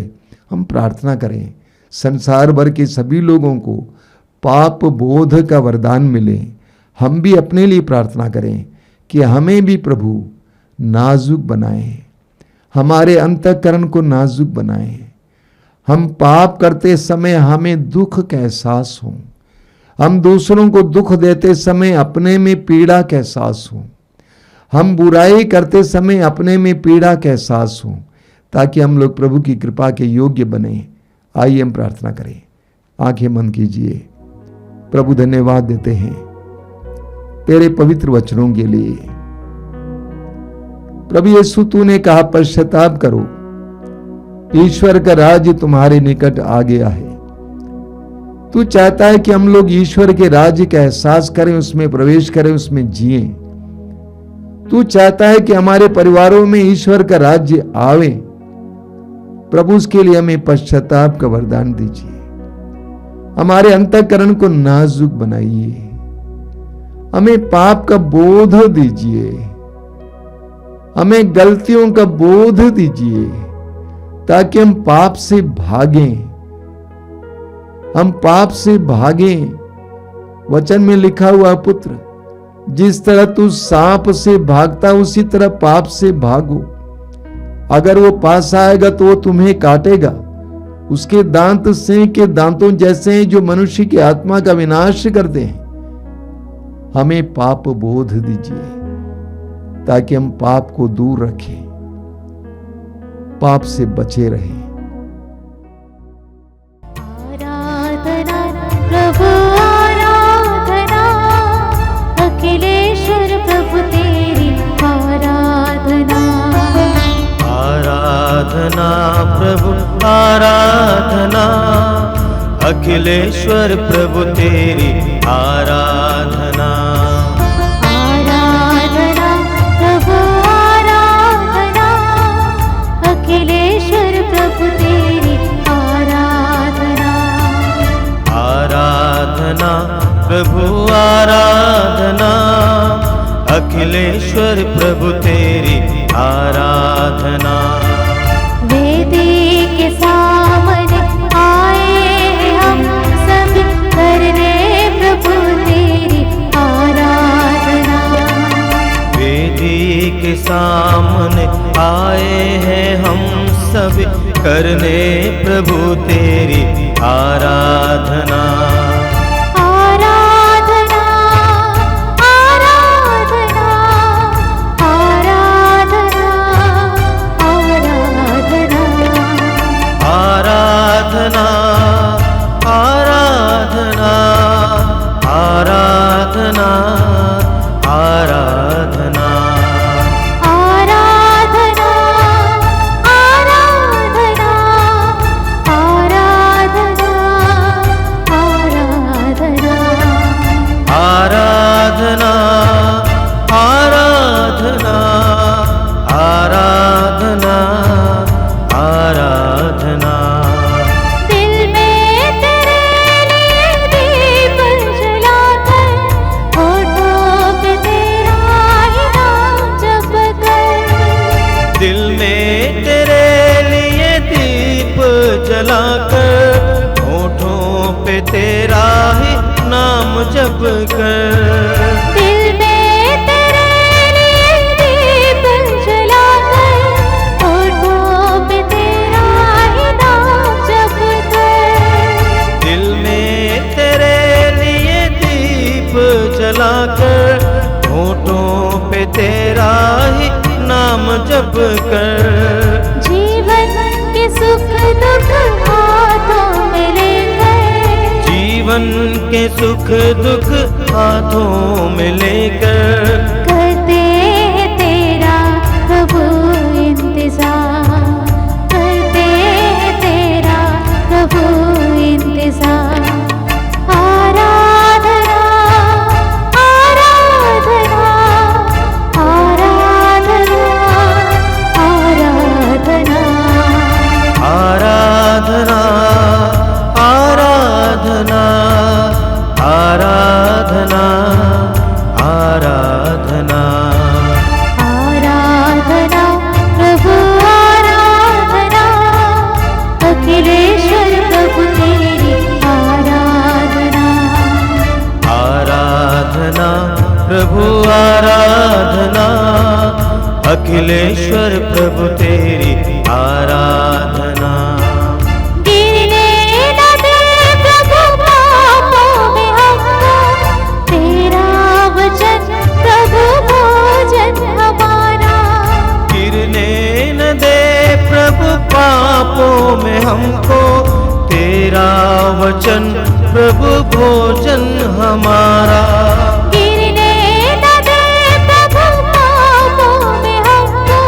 हम प्रार्थना करें संसार भर के सभी लोगों को पाप बोध का वरदान मिले। हम भी अपने लिए प्रार्थना करें कि हमें भी प्रभु नाजुक बनाए, हमारे अंतःकरण को नाजुक बनाए। हम पाप करते समय हमें दुख का एहसास हो, हम दूसरों को दुख देते समय अपने में पीड़ा का एहसास हो, हम बुराई करते समय अपने में पीड़ा का एहसास हो, ताकि हम लोग प्रभु की कृपा के योग्य बने। आइए हम प्रार्थना करें, आंखें बंद कीजिए। प्रभु धन्यवाद देते हैं तेरे पवित्र वचनों के लिए। प्रभु यीशु तूने कहा पश्चाताप करो, ईश्वर का राज्य तुम्हारे निकट आ गया है। तू चाहता है कि हम लोग ईश्वर के राज्य का एहसास करें, उसमें प्रवेश करें, उसमें जिएं। तू चाहता है कि हमारे परिवारों में ईश्वर का राज्य आवे। प्रभु उसके लिए हमें पश्चाताप का वरदान दीजिए, हमारे अंतःकरण को नाजुक बनाइए, हमें पाप का बोध दीजिए, हमें गलतियों का बोध दीजिए, ताकि हम पाप से भागें, हम पाप से भागें। वचन में लिखा हुआ पुत्र, जिस तरह तू सांप से भागता उसी तरह पाप से भागो। अगर वो पास आएगा तो वो तुम्हें काटेगा, उसके दांत सिंह के दांतों जैसे हैं जो मनुष्य की आत्मा का विनाश करते हैं। हमें पाप बोध दीजिए, ताकि हम पाप को दूर रखें, पाप से बचे रहें। आराधना प्रभु आराधना, अखिलेश्वर प्रभु तेरी आराधना। आराधना प्रभु आराधना, अखिलेश्वर प्रभु तेरी आराधना। आराधना प्रभु आराधना, अखिलेश्वर प्रभु तेरी आराधना। आराधना प्रभु आराधना, अखिलेश्वर प्रभु तेरी आराधना। वेदी के सामने आए हम सब, करने प्रभु तेरी आराधना। वेदी के सामने आए हैं हम सब, करने प्रभु तेरी आराधना। आराधना आराधना आराधना आराधना। आराधना आराधना आराधना आराधना। आराधना आराधना आराधना आराधना। आराधना आराधना आराधना आराधना। दिल में तेरे लिए दीप जलाकर, होठों पे तेरा ही नाम जपकर। दिल में तेरे लिए दीप जलाकर, होठों पे तेरा ही नाम जप कर। दिल में तेरे लिए दीप जलाकर, होठों पे तेरा ही नाम जपकर। दिल में तेरे लिए दीप जलाकर, होठों पे तेरा ही नाम जप कर। जीवन के सुख दुख सुख दुख हाथों में लेकर करते हैं तेरा प्रभु इंतजार, करते हैं तेरा प्रभु इंतजार। आराधना आराधना आराधना आराधना आराधना आराधना आराधना आराधना आराधना प्रभु आराधना, अखिलेश्वर प्रभु तेरी आराधना। आराधना प्रभु आराधना, अखिलेश्वर प्रभु तेरी आराधना। गिरने न दे प्रभु पापों में हमको, तेरा वचन प्रभु भोजन हमारा। गिरने न दे प्रभु पापों में हमको, तेरा वचन प्रभु भोजन हमारा। गिरने न दे प्रभु पापों में हमको,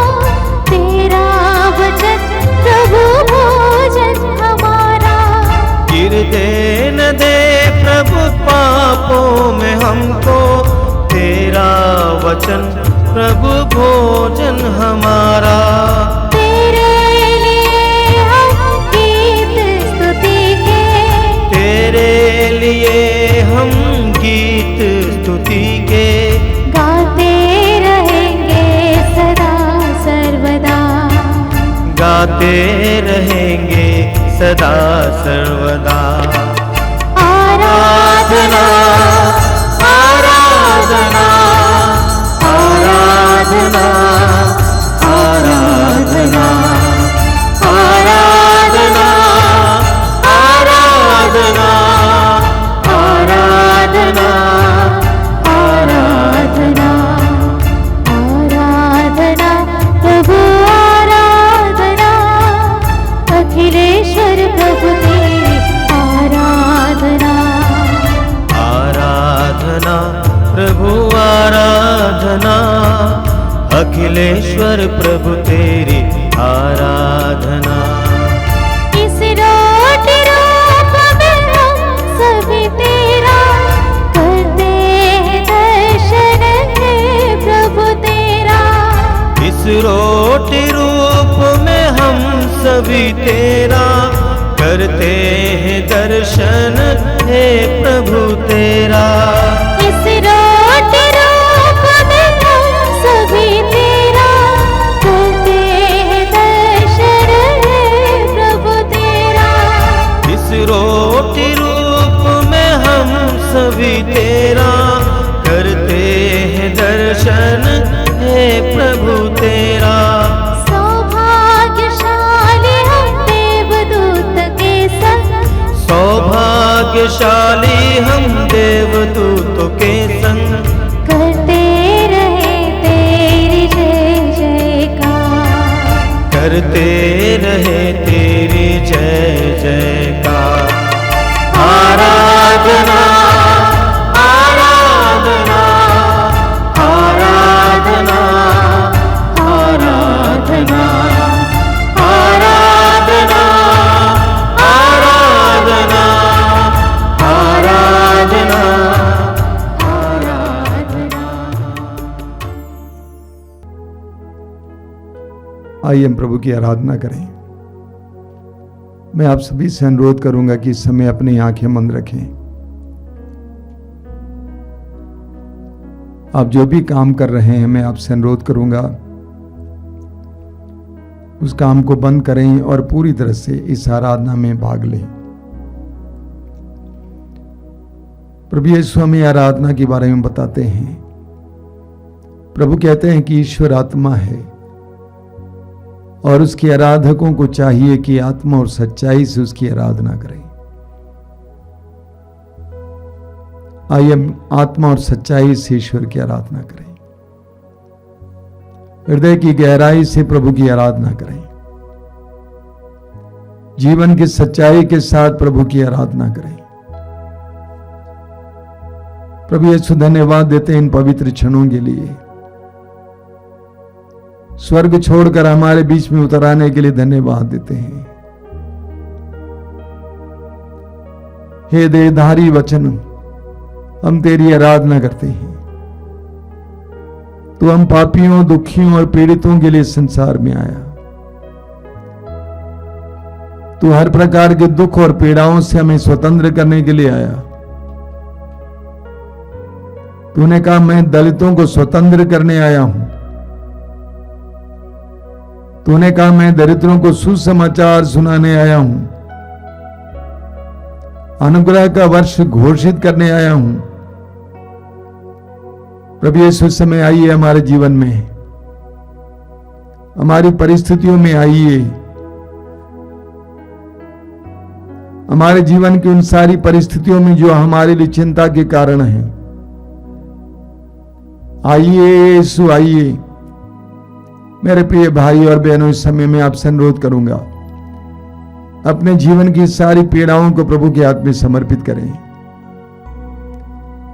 तेरा वचन प्रभु भोजन हमारा। गिरने न दे प्रभु पापों में हमको, तेरा वचन प्रभु भोजन हमारा। तेरे लिए हम गीत स्तुति के, तेरे लिए हम गीत स्तुति के गाते रहेंगे सदा सर्वदा। गाते रहेंगे सदा सर्वदा। आराधना आराधना आराधना आराधना आराधना आराधना आराधना आराधना आराधना प्रभु आराधना, अखिलेश्वर प्रभु तेरी आराधना। आराधना प्रभु आराधना, अखिलेश्वर प्रभु तेरी आराधना। इस रोटी रूप में हम सभी तेरा करते हैं दर्शन है प्रभु तेरा। इस रोटी रूप में हम सभी तेरा करते हैं दर्शन हे प्रभु तेरा। इस रोटी रूप में हम सभी तेरा करते हैं दर्शन है प्रभु तेरा। इस रोटी रूप में हम सभी तेरा करते हैं दर्शन हे प्रभु तेरा। सौभाग्यशाली हम देवदूत के संग, सौभाग्यशाली हम देवदूतों के संग करते रहे तेरी जय जयकार। करते रहे तेरी जय जयकार। आराधना आराधना आराधना आराधना आराधना आराधना आराधना आराधना। आइए हम प्रभु की आराधना करें। मैं आप सभी से अनुरोध करूंगा कि इस समय अपनी आंखें बंद रखें। आप जो भी काम कर रहे हैं, मैं आपसे अनुरोध करूंगा उस काम को बंद करें और पूरी तरह से इस आराधना में भाग लें। प्रभु यीशु हमें आराधना के बारे में बताते हैं। प्रभु कहते हैं कि ईश्वर आत्मा है और उसके आराधकों को चाहिए कि आत्मा और सच्चाई से उसकी आराधना करें। आइए हम आत्मा और सच्चाई से ईश्वर की आराधना करें। हृदय की गहराई से प्रभु की आराधना करें। जीवन की सच्चाई के साथ प्रभु की आराधना करें। प्रभु यीशु धन्यवाद देते हैं इन पवित्र क्षणों के लिए। स्वर्ग छोड़कर हमारे बीच में उतर आने के लिए धन्यवाद देते हैं। हे देहधारी वचन, हम तेरी आराधना करते हैं। तो हम पापियों, दुखियों और पीड़ितों के लिए संसार में आया। तू हर प्रकार के दुख और पीड़ाओं से हमें स्वतंत्र करने के लिए आया। तूने कहा मैं दलितों को स्वतंत्र करने आया हूं। तूने कहा मैं दरिद्रों को सुसमाचार सुनाने आया हूं। अनुग्रह का वर्ष घोषित करने आया हूं। प्रभु यीशु इस समय आइए हमारे जीवन में, हमारी परिस्थितियों में आइए, हमारे जीवन की उन सारी परिस्थितियों में जो हमारे लिए चिंता के कारण हैं। आइए यीशु आइए। मेरे प्रिय भाई और बहनों, इस समय में आपसे अनुरोध करूंगा, अपने जीवन की सारी पीड़ाओं को प्रभु के हाथ में समर्पित करें।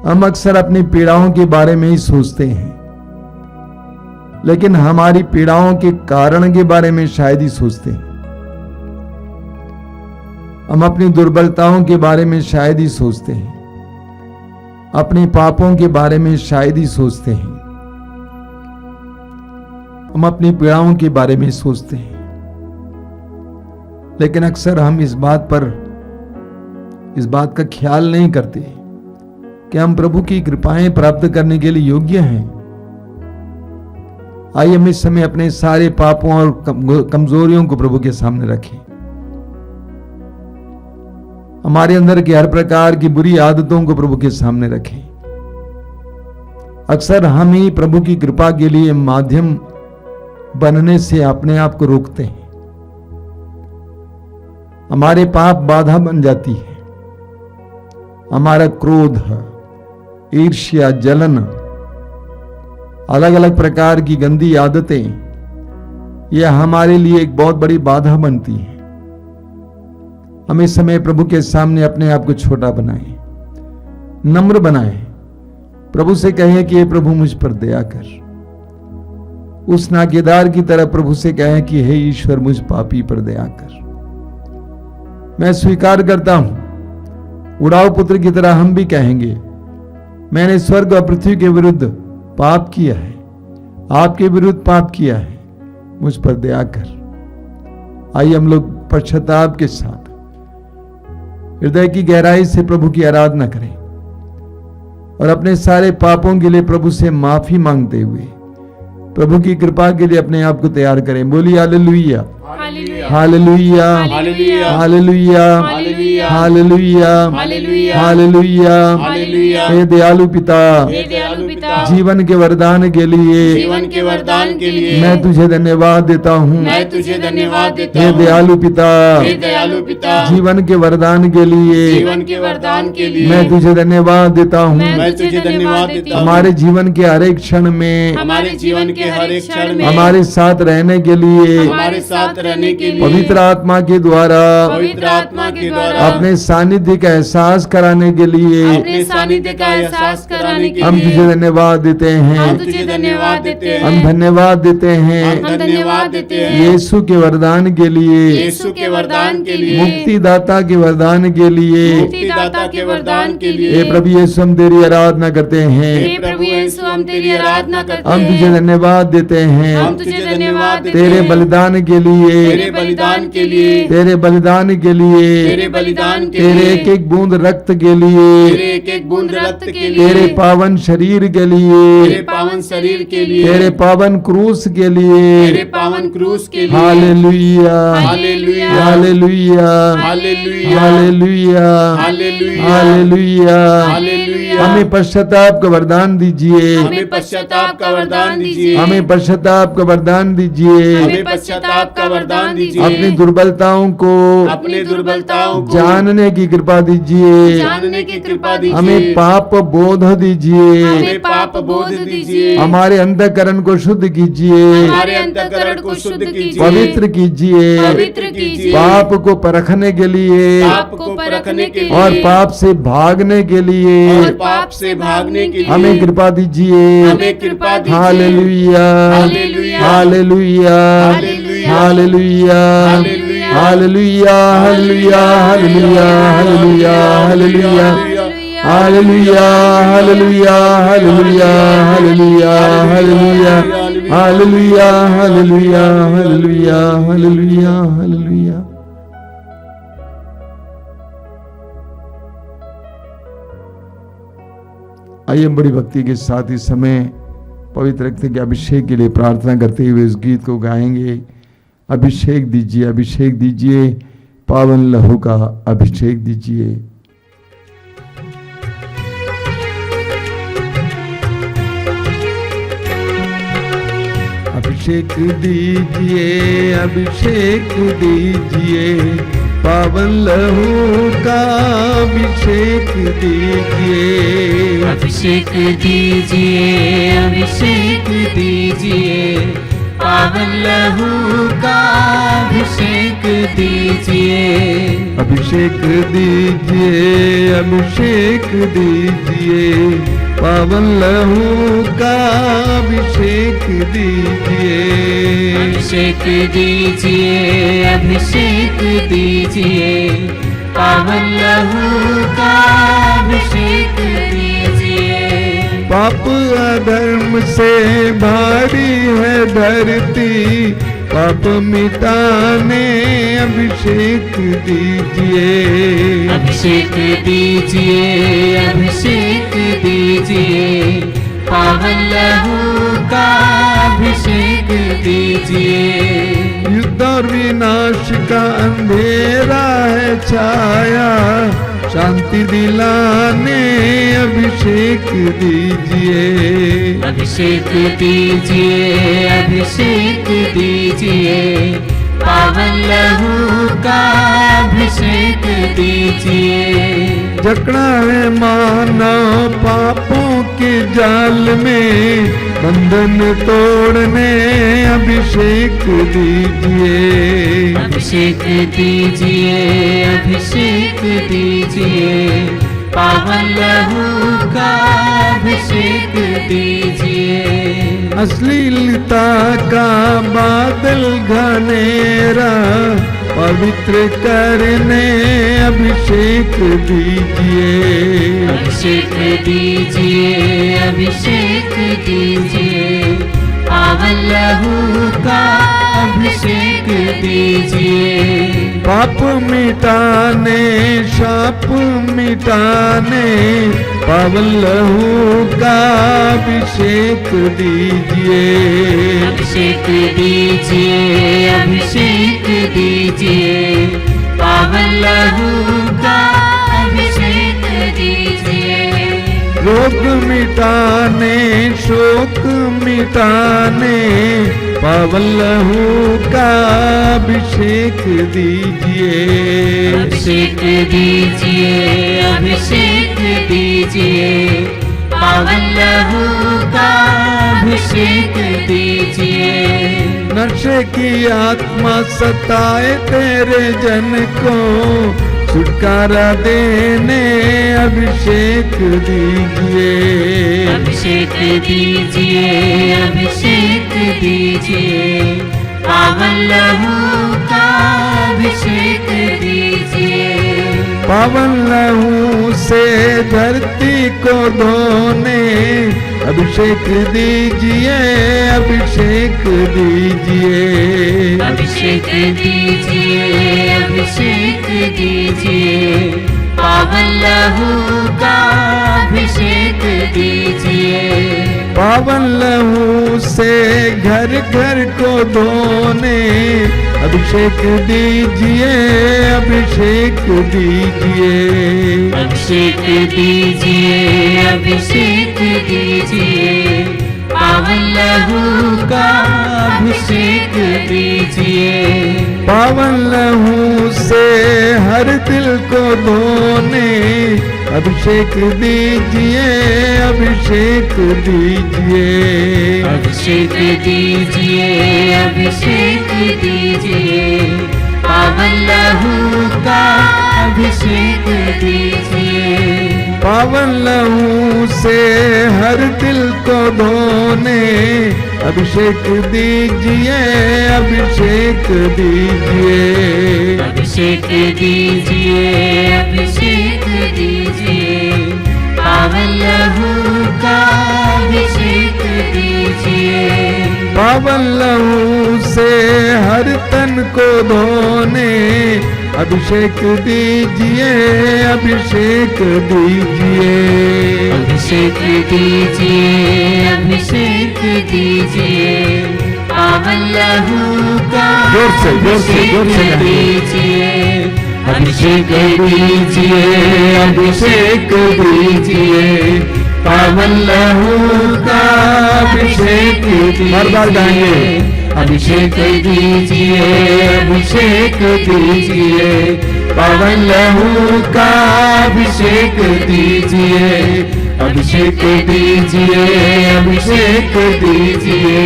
हम अक्सर अपनी पीड़ाओं के बारे में ही सोचते हैं, लेकिन हमारी पीड़ाओं के कारण के बारे में शायद ही सोचते हैं। हम अपनी दुर्बलताओं के बारे में शायद ही सोचते हैं, अपने पापों के बारे में शायद ही सोचते हैं, हम अपनी पीड़ाओं के बारे में सोचते हैं। लेकिन अक्सर हम इस बात का ख्याल नहीं करते कि हम प्रभु की कृपाएं प्राप्त करने के लिए योग्य हैं। आइए हम इस समय अपने सारे पापों और कमजोरियों को प्रभु के सामने रखें। हमारे अंदर की हर प्रकार की बुरी आदतों को प्रभु के सामने रखें। अक्सर हम ही प्रभु की कृपा के लिए माध्यम बनने से अपने आप को रोकते हैं। हमारे पाप बाधा बन जाती है। हमारा क्रोध, ईर्ष्या, जलन, अलग अलग प्रकार की गंदी आदतें, यह हमारे लिए एक बहुत बड़ी बाधा बनती है। हम इस समय प्रभु के सामने अपने आप को छोटा बनाएं, नम्र बनाएं, प्रभु से कहें कि हे प्रभु मुझ पर दया कर। उस नाकेदार की तरह प्रभु से कहें कि हे ईश्वर मुझ पापी पर दया कर। मैं स्वीकार करता हूं, उड़ाऊ पुत्र की तरह हम भी कहेंगे, मैंने स्वर्ग और पृथ्वी के विरुद्ध पाप किया है, आपके विरुद्ध पाप किया है, मुझ पर दया कर। आइए हम लोग पश्चाताप के साथ हृदय की गहराई से प्रभु की आराधना करें और अपने सारे पापों के लिए प्रभु से माफी मांगते हुए प्रभु की कृपा के लिए अपने आप को तैयार करें। बोलिए हालेलुया, हालेलुया, हालेलुया, हालेलुया, हालेलुया। हे दयालु पिता, जीवन के वरदान के लिए मैं तुझे धन्यवाद देता हूँ। हे दयालु पिता, जीवन के वरदान के लिए मैं तुझे धन्यवाद देता हूँ। हमारे जीवन के हर एक क्षण में हमारे साथ रहने के लिए पवित्र आत्मा के द्वारा अपने सानिध्य का एहसास कराने के लिए हम तुझे धन्यवाद देते हैं। हम धन्यवाद देते हैं यीशु के वरदान के लिए, मुक्तिदाता के वरदान के लिए। हे प्रभु यीशु हम तेरी आराधना करते हैं, हम तुझे धन्यवाद देते हैं तेरे बलिदान के लिए, तेरे बलिदान के लिए, तेरे एक एक बूंद रक्त के लिए, तेरे पावन शरीर के लिए, तेरे पावन क्रूस के लिए। हालेलुया, हालेलुया, हालेलुया, हालेलुया। हमें पश्चाताप का वरदान दीजिए, हमें पश्चाताप का वरदान दीजिए। अपनी दुर्बलताओं को जानने की कृपा दीजिए, हमें पाप बोध दीजिए, हमारे अंतःकरण को शुद्ध कीजिए, पवित्र कीजिए, पाप को परखने के लिए और पाप से भागने के लिए पाप से भागने के लिए हमें कृपा दीजिए। हमें कृपा दीजिए। हालेलुया, हालेलुया, हालेलुया, हालेलुया, हालेलुया, हालेलुया, हालेलुया, हालेलुया, हालेलुया, हालेलुया, हालेलुया, हालेलुया, हालेलुया, हालेलुया, हालेलुया, हालेलुया, हालेलुया, हालेलुया, हालेलुया, हालेलुया। आइए हम बड़ी भक्ति के साथ इस समय पवित्र रक्त के अभिषेक के लिए प्रार्थना करते हुए इस गीत को गाएंगे। अभिषेक दीजिए, अभिषेक दीजिए, पावन लहू का अभिषेक दीजिए। अभिषेक दीजिए, अभिषेक दीजिए, पावन लहू का अभिषेक दीजिए। अभिषेक दीजिए, अभिषेक दीजिए, पावन लहू का अभिषेक दीजिए। अभिषेक दीजिए, अभिषेक दीजिए, पावन लहू का अभिषेक दीजिए। अभिषेक दीजिए, अभिषेक दीजिए, पावन लहू का अभिषेक दीजिए। पाप अधर्म से भारी है धरती, पाप मिटाने अभिषेक दीजिए। अभिषेक दीजिए, अभिषेक दीजिए, पावन लहू का अभिषेक दीजिए। युद्ध और विनाश का अंधेरा है छाया, शांति दिलाने अभिषेक दीजिए। अभिषेक दीजिए, अभिषेक दीजिए, पावन लहू का अभिषेक दीजिए। जकड़ा है मानव पापों के जाल में, बंधन तोड़ने अभिषेक दीजिए। अभिषेक दीजिए, अभिषेक दीजिए, पावन लहू का अभिषेक दीजिए। अश्लीलता का बादल घनेरा पवित्र करने अभिषेक दीजिए। अभिषेक दीजिए, अभिषेक दीजिए, पावन लहू का अभिषेक दीजिए। पाप मिटाने, शाप मिटाने, पावन लहू का अभिषेक दीजिए। अभिषेक दीजिए, अभिषेक दीजिए, पावन लहू का अभिषेक दीजिए। रोग मिटाने, शोक मिटाने, पावन लहू का अभिषेक दीजिए। अभिषेक दीजिए, अभिषेक दीजिए, पावन लहू का अभिषेक दीजिए। नशे की आत्मा सताए तेरे जन को, छुटकारा देने अभिषेक दीजिए। अभिषेक दीजिए, अभिषेक दीजिए, पावन लहू का अभिषेक दीजिए। पावन लहू से धरती को धोने अभिषेक दीजिए, अभिषेक दीजिए। अभिषेक दीजिए, अभिषेक दीजिए, पावन लहू का अभिषेक दीजिए। पावन लहू से घर घर को धोने अभिषेक दीजिए, अभिषेक दीजिए। अभिषेक दीजिए, अभिषेक दीजिए, पावन लहू का अभिषेक दीजिए। पावन लहू से हर दिल को धोने अभिषेक दीजिए, अभिषेक दीजिए। अभिषेक दीजिए, अभिषेक दीजिए, पावन लहू का अभिषेक दीजिए। पावन लहू से हर दिल को धोने अभिषेक दीजिए, अभिषेक दीजिए। अभिषेक दीजिए, अभिषेक दीजिए, पावन लहू का अभिषेक दीजिए। पावन लहू से हर तन को धोने अभिषेक दीजिए, अभिषेक दीजिए। अभिषेक दीजिए, अभिषेक दीजिए, पावन लहू का जोर से अभिषेक दीजिए। अभिषेक दीजिए, अभिषेक दीजिए, पावन लहू का अभिषेक दीजिए। बार बार गाएंगे। अभिषेक दीजिए, अभिषेक दीजिए, पावन लहू का अभिषेक दीजिए। अभिषेक दीजिए, अभिषेक दीजिए,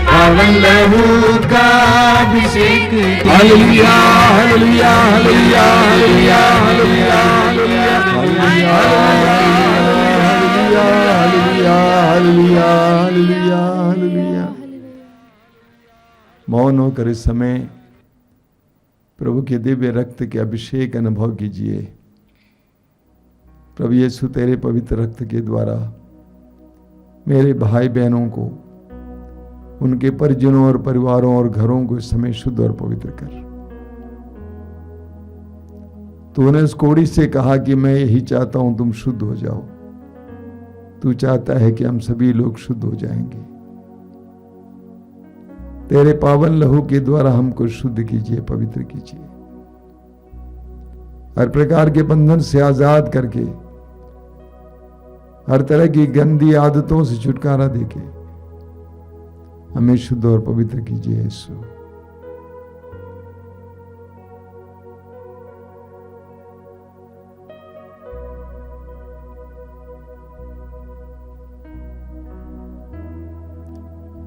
पावन लहू का अभिषेक दीजिए। हालेलुया, हालेलुया, हालेलुया, हालेलुया, हालेलुया, हालेलुया, हालेलुया, हालेलुया, हालेलुया। मौन होकर इस समय प्रभु के दिव्य रक्त के अभिषेक अनुभव कीजिए। प्रभु यीशु तेरे पवित्र रक्त के द्वारा मेरे भाई बहनों को, उनके परिजनों और परिवारों और घरों को इस समय शुद्ध और पवित्र कर। तूने उस कोड़ी से कहा कि मैं यही चाहता हूं तुम शुद्ध हो जाओ। तू चाहता है कि हम सभी लोग शुद्ध हो जाएंगे। तेरे पावन लहू के द्वारा हमको शुद्ध कीजिए, पवित्र कीजिए, हर प्रकार के बंधन से आजाद करके, हर तरह की गंदी आदतों से छुटकारा देके हमें शुद्ध और पवित्र कीजिए यीशु।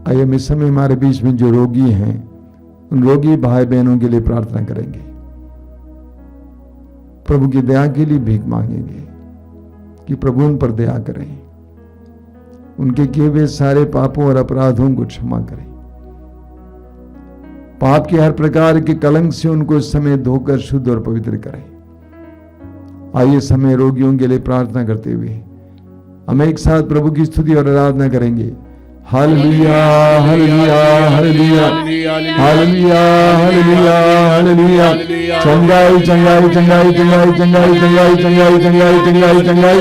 आइए हम इस समय हमारे बीच में जो रोगी हैं उन रोगी भाई बहनों के लिए प्रार्थना करेंगे। प्रभु की दया के लिए भीख मांगेंगे कि प्रभु उन पर दया करें, उनके किए हुए सारे पापों और अपराधों को क्षमा करें, पाप के हर प्रकार के कलंक से उनको इस समय धोकर शुद्ध और पवित्र करें। आइए समय रोगियों के लिए प्रार्थना करते हुए हम एक साथ प्रभु की स्तुति और आराधना करेंगे। हालेलुया, हालेलुया, हालेलुया, हालेलुया, हालेलुया, हालेलुया। चंगाई, चंगाई, चंगाई, चंगाई, चंगाई, चंगाई, चंगाई, चंगाई, चंगाई, चंगाई,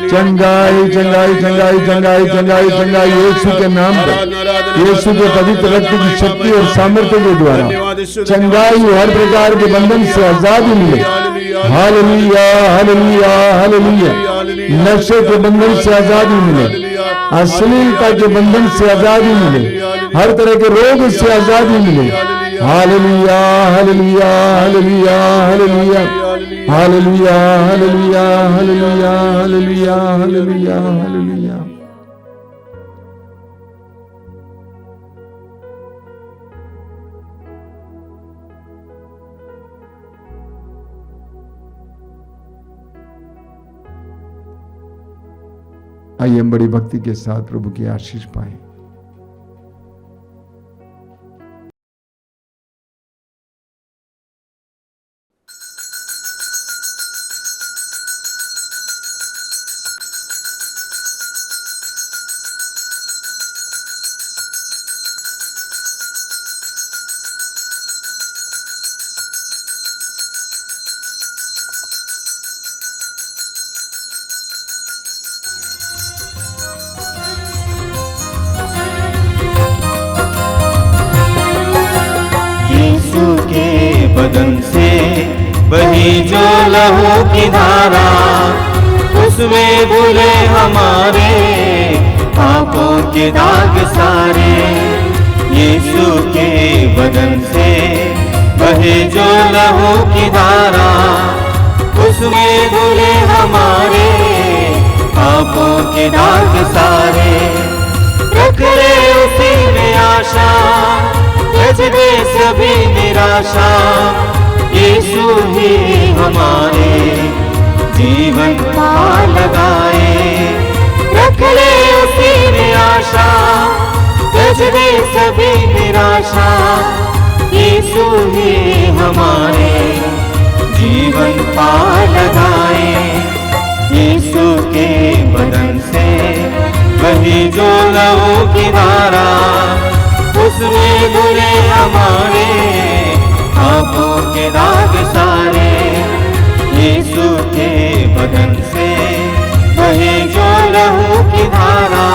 चंगाई, चंगाई, चंगाई, चंगाई, चंगाई, चंगाई, यीशु के नाम पर, यीशु के पवित्र रक्त की शक्ति और सामर्थ्य के द्वारा चंगाई, हर प्रकार के बंधन से आजादी मिले। हालेलुया, हालेलुया, हालेलुया। नशे के बंधन से आजादी मिले, अश्लीलता के बंधन से आजादी मिले, हर तरह के रोग से आजादी मिले। हालेलुया, हालेलुया, हालेलुया, हालेलुया, हालेलुया, हालेलुया, हालेलुया, हालेलुया, हालेलुया, हालेलुया। आइए हम बड़ी भक्ति के साथ प्रभु की आशीष पाएं। बदन से बही जो लहू की धारा, उसमें धुले हमारे पापों के दाग सारे। यीशु के बदन से बहे जो लहू की धारा, उसमें धुले हमारे पापों के दाग सारे। रख ले उसी में आशा, त्यज दे सभी निराशा। यीशु ही हमारे जीवन पार लगाए, ले उसी में आशा, त्यज दे सभी निराशा। यीशु ही हमारे जीवन पार लगाए, यीशु के बदन से वही जो लहू की धारा, उसमें धुले हमारे पापों के दाग सारे। यीशु के बदन से वही जो लहू की धारा,